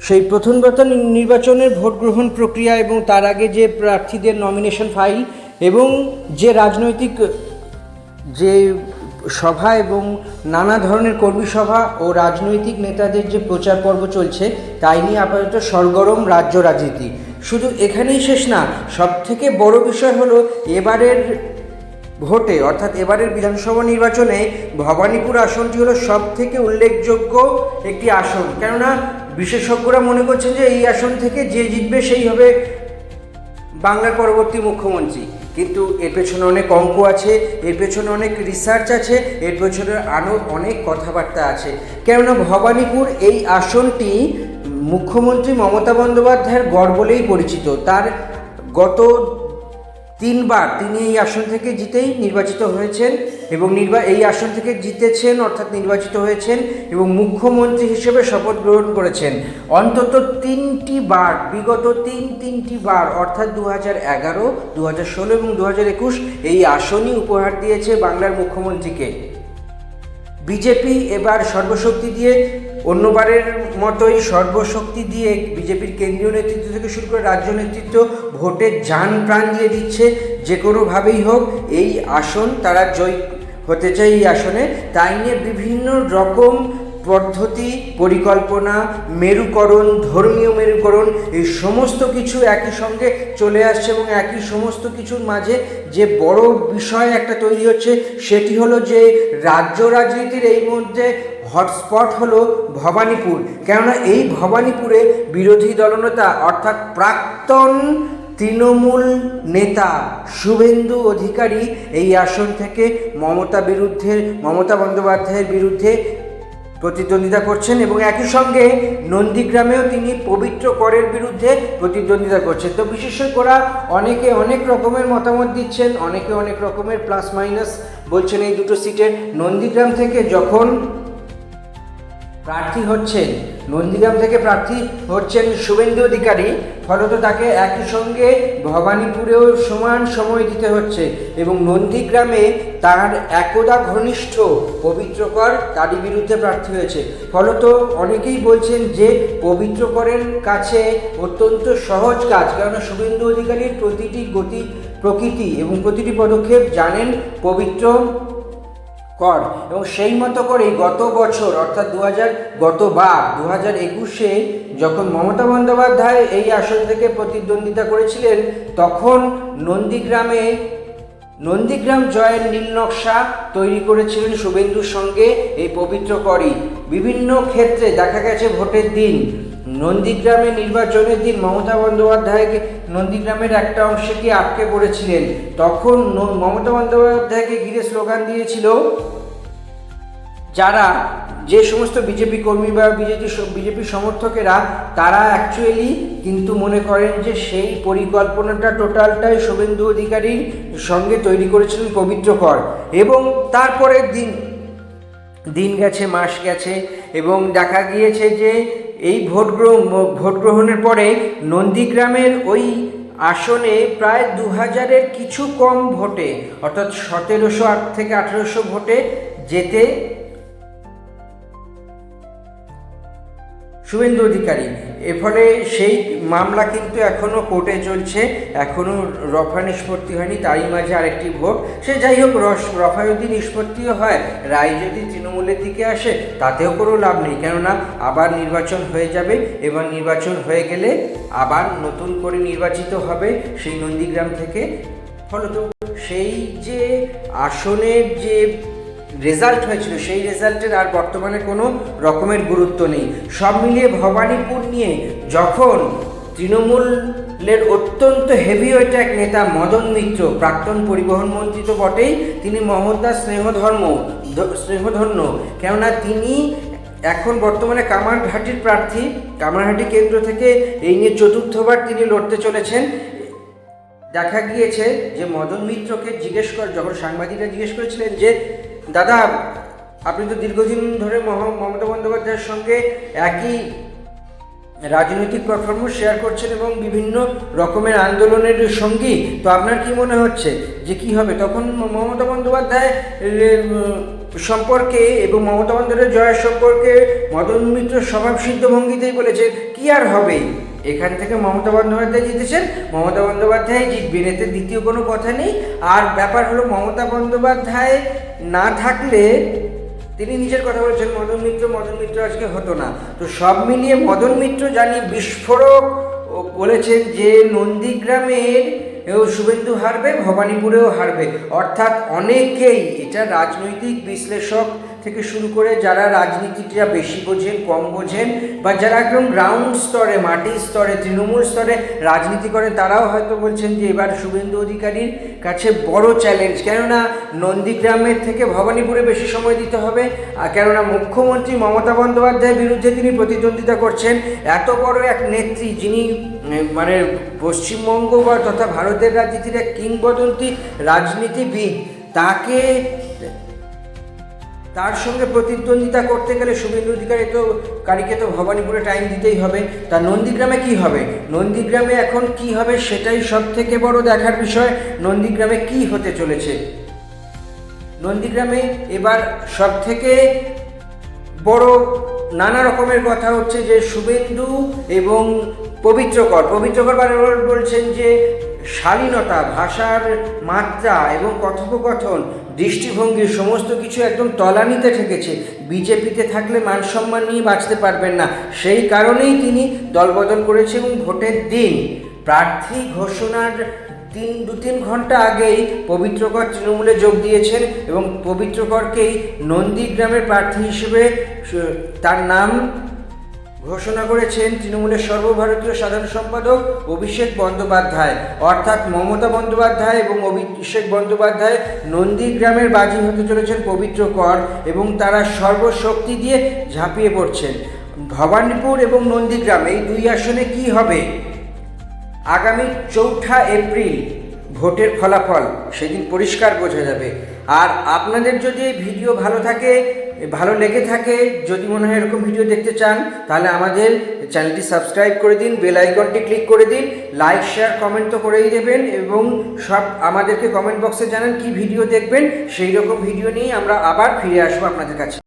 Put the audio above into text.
সেই প্রথমবার নির্বাচনের ভোট গ্রহণ প্রক্রিয়া এবং তার আগে যে প্রার্থীদের নমিনেশন ফাইল এবং যে রাজনৈতিক যে সভা এবং নানা ধরনের কর্মী সভা ও রাজনৈতিক নেতাদের যে প্রচার পর্ব চলছে তাই নিয়ে আপাতত সরগরম রাজ্য রাজনীতি। শুধু এখানেই শেষ না, সবথেকে বড় বিষয় হলো এবারের ভোটে অর্থাৎ এবারের বিধানসভা নির্বাচনে ভবানীপুর আসনটি হলো সব থেকে উল্লেখযোগ্য একটি আসন। কেননা বিশেষজ্ঞরা মনে করছেন যে এই আসন থেকে যে জিতবে সেই হবে বাংলার পরবর্তী মুখ্যমন্ত্রী। কিন্তু এর পেছনে অনেক অঙ্ক আছে, এর পেছনে অনেক রিসার্চ আছে, এর পেছনে আরও অনেক কথাবার্তা আছে। কেননা ভবানীপুর এই আসনটি মুখ্যমন্ত্রী মমতা বন্দ্যোপাধ্যায়ের গড় বলেই পরিচিত। তার গত 3 বার তিনি এই আসন থেকে জিতেই নির্বাচিত হয়েছেন এবং এই আসন থেকে জিতেছেন অর্থাৎ নির্বাচিত হয়েছেন এবং মুখ্যমন্ত্রী হিসেবে শপথ গ্রহণ করেছেন অন্তত 3টি বার। বিগত তিনটি বার অর্থাৎ 2011, 2016 এবং 2021 এই আসনই উপহার দিয়েছে বাংলার মুখ্যমন্ত্রীকে। বিজেপি এবার সর্বশক্তি দিয়ে, অন্যবারের মতোই সর্বশক্তি দিয়ে বিজেপির কেন্দ্রীয় নেতৃত্ব থেকে শুরু করে রাজ্য নেতৃত্ব ভোটে জান প্রাণ দিয়ে দিচ্ছে। যে কোনোভাবেই হোক এই আসন তারা জয় হতে চায় এই আসনে। তাই নিয়ে বিভিন্ন রকম পদ্ধতি, পরিকল্পনা, মেরুকরণ, ধর্মীয় মেরুকরণ এই সমস্ত কিছু একই সঙ্গে চলে আসছে এবং একই সমস্ত কিছুর মাঝে যে বড় বিষয় একটা তৈরি হচ্ছে সেটি হলো যে রাজ্য রাজনীতির এই মধ্যে হটস্পট হলো ভবানীপুর। কেননা এই ভবানীপুরে বিরোধী দলনেতা অর্থাৎ প্রাক্তন তৃণমূল নেতা শুভেন্দু অধিকারী এই আসন থেকে মমতা বন্দ্যোপাধ্যায়ের বিরুদ্ধে প্রতিদ্বন্দ্বিতা করছেন এবং একই সঙ্গে নন্দীগ্রামেও তিনি পবিত্র করের বিরুদ্ধে প্রতিদ্বন্দ্বিতা করছেন। তো বিশেষজ্ঞরা অনেকে অনেক রকমের মতামত দিচ্ছেন, অনেকে অনেক রকমের প্লাস মাইনাস বলছেন এই দুটো সিটের। নন্দীগ্রাম থেকে যখন প্রার্থী হচ্ছেন শুভেন্দু অধিকারী, ফলত তাকে একই সঙ্গে ভবানীপুরেও সমান সময় দিতে হচ্ছে এবং নন্দীগ্রামে তার একদা ঘনিষ্ঠ পবিত্র কর তারই বিরুদ্ধে প্রার্থী হয়েছে। ফলত অনেকেই বলছেন যে পবিত্র করের কাছে অত্যন্ত সহজ কাজ, কেননা শুভেন্দু অধিকারীর প্রতিটি প্রকৃতি এবং প্রতিটি পদক্ষেপ জানেন পবিত্র কর এবং সেই মতো করেই গত বছর অর্থাৎ 2021-এ যখন মমতা বন্দ্যোপাধ্যায় এই আসন থেকে প্রতিদ্বন্দ্বিতা করেছিলেন তখন নন্দীগ্রাম জয়ের নীল নকশা তৈরি করেছিলেন শুভেন্দুর সঙ্গে এই পবিত্র করই। বিভিন্ন ক্ষেত্রে দেখা গেছে ভোটের দিন নন্দীগ্রামে নির্বাচনের দিন মমতা বন্দ্যোপাধ্যায়কে নন্দীগ্রামের একটা অংশে কি আটকে পড়েছিলেন, তখন মমতা বন্দ্যোপাধ্যায়কে ঘিরে স্লোগান দিয়েছিল যে সমস্ত বিজেপি কর্মী বা বিজেপি সমর্থকেরা, তারা অ্যাকচুয়ালি কিন্তু মনে করেন যে সেই পরিকল্পনাটা টোটালটাই শুভেন্দু অধিকারীর সঙ্গে তৈরি করেছিলেন পবিত্র কর। এবং তারপরে দিন গেছে, মাস গেছে এবং দেখা গিয়েছে যে এই ভোট গ্রহণের পরে নন্দীগ্রামের ওই আসনে প্রায় 2000-এর কিছু কম ভোটে অর্থাৎ 1708 থেকে 1800 ভোটে জেতে শুভেন্দু অধিকারী। এর ফলে সেই মামলা কিন্তু এখনও কোর্টে চলছে, এখনও রফা নিষ্পত্তি হয়নি, তারই মাঝে আরেকটি ভোট। সে যাই হোক, রফা যদি নিষ্পত্তিও হয়, রায় যদি তৃণমূলের দিকে আসে তাতেও কোনো লাভ নেই, কেননা আবার নির্বাচন হয়ে যাবে। এবার নির্বাচন হয়ে গেলে আবার নতুন করে নির্বাচিত হবে সেই নন্দীগ্রাম থেকে। ফলত সেই যে আসনের যে রেজাল্ট হয়েছিল সেই রেজাল্টের আর বর্তমানে কোনো রকমের গুরুত্ব নেই। সব মিলিয়ে ভবানীপুর নিয়ে যখন তৃণমূলের অত্যন্ত হেভিওয়েট এক নেতা মদন মিত্র, প্রাক্তন পরিবহন মন্ত্রী তো বটেই, তিনি মহৎদার স্নেহধন্য, কেননা তিনি এখন বর্তমানে কামারহাটির প্রার্থী। কামারহাটি কেন্দ্র থেকে এই নিয়ে 4র্থবার তিনি লড়তে চলেছেন। দেখা গিয়েছে যে মদন মিত্রকে যখন সাংবাদিকরা জিজ্ঞেস করেছিলেন যে দাদা, আপনি তো দীর্ঘদিন ধরে মমতা বন্দ্যোপাধ্যায়ের সঙ্গে একই রাজনৈতিক প্ল্যাটফর্ম শেয়ার করছেন এবং বিভিন্ন রকমের আন্দোলনের সঙ্গী। তো আপনার কি মনে হচ্ছে যে কি হবে তখন? মমতা বন্দ্যোপাধ্যায় সম্পর্কে এবং মমতা বন্দ্যোপাধ্যায়ের জয়ের সম্পর্কে মদন মিত্র স্বভাবসিদ্ধ ভঙ্গিতেই বলেছে কি আর হবে, এখান থেকে মমতা বন্দ্যোপাধ্যায় জিতেছেন, মমতা বন্দ্যোপাধ্যায় জিতবেন, এতে দ্বিতীয় কোনো কথা নেই। আর ব্যাপার হলো মমতা বন্দ্যোপাধ্যায় না থাকলে, তিনি নিজের কথা বলছেন মদন মিত্র আজকে হতো না। তো সব মিলিয়ে মদন মিত্র জানি বিস্ফোরক বলেছেন যে নন্দীগ্রামের শুভেন্দু হারবে, ভবানীপুরেও হারবে। অর্থাৎ অনেকেই, এটা রাজনৈতিক বিশ্লেষক থেকে শুরু করে যারা রাজনীতিটা বেশি বোঝেন কম বোঝেন বা যারা একদম গ্রাউন্ড স্তরে, মাটির স্তরে, তৃণমূল স্তরে রাজনীতি করেন, তারাও হয়তো বলছেন যে এবার শুভেন্দু অধিকারীর কাছে বড় চ্যালেঞ্জ। কেননা নন্দীগ্রামের থেকে ভবানীপুরে বেশি সময় দিতে হবে, কেননা মুখ্যমন্ত্রী মমতা বন্দ্যোপাধ্যায়ের বিরুদ্ধে তিনি প্রতিদ্বন্দ্বিতা করছেন। এত বড় এক নেত্রী, যিনি মানে পশ্চিমবঙ্গ বা তথা ভারতের রাজনীতির এক কিংবদন্তি রাজনীতিবিদ, তার সঙ্গে প্রতিদ্বন্দ্বিতা করতে গেলে শুভেন্দু অধিকারীকে তো ভবানীপুরে টাইম দিতেই হবে। তা নন্দীগ্রামে কি হবে? নন্দীগ্রামে এখন কি হবে সেটাই সব থেকে বড় দেখার বিষয়। নন্দীগ্রামে কি হতে চলেছে? নন্দীগ্রামে এবার সব থেকে বড় নানা রকমের কথা হচ্ছে যে শুভেন্দু এবং পবিত্রকর বারবার বলছেন যে শালীনতা, ভাষার মাত্রা এবং কথোপকথন, দৃষ্টিভঙ্গি সমস্ত কিছু একদম তলানিতে ঠেকেছে। বিজেপিতে থাকলে মান সম্মান নিয়ে বাঁচতে পারবেন না, সেই কারণেই তিনি দলবদল করেছে এবং ভোটের দিন প্রার্থী ঘোষণার 2-3 ঘন্টা আগেই পবিত্রকর তৃণমূলে যোগ দিয়েছেন এবং পবিত্রকরকেই নন্দীগ্রামের প্রার্থী হিসেবে তার নাম ঘোষণা করেছেন তৃণমূলের সর্বভারতীয় সাধারণ সম্পাদক অভিষেক বন্দ্যোপাধ্যায়। অর্থাৎ মমতা বন্দ্যোপাধ্যায় এবং অভিষেক বন্দ্যোপাধ্যায় নন্দীগ্রামের বাজি হতে চলেছেন পবিত্রকর এবং তারা সর্বশক্তি দিয়ে ঝাঁপিয়ে পড়ছেন। ভবানীপুর এবং নন্দীগ্রাম এই 2 আসনে কি হবে আগামী 4 এপ্রিল ভোটের ফলাফল সেদিন পরিষ্কার বোঝা যাবে। আর আপনাদের যদি এই ভিডিও ভালো লেগে থাকে, যদি মনে হয় এরকম ভিডিও দেখতে চান, তাহলে আমাদের চ্যানেলটি সাবস্ক্রাইব করে দিন, বেল আইকনটি ক্লিক করে দিন, লাইক শেয়ার কমেন্ট তো করেই দেবেন এবং সব আমাদেরকে কমেন্ট বক্সে জানান কি ভিডিও দেখবেন। সেই রকম ভিডিও নিয়ে আমরা আবার ফিরে আসবো আপনাদের কাছে।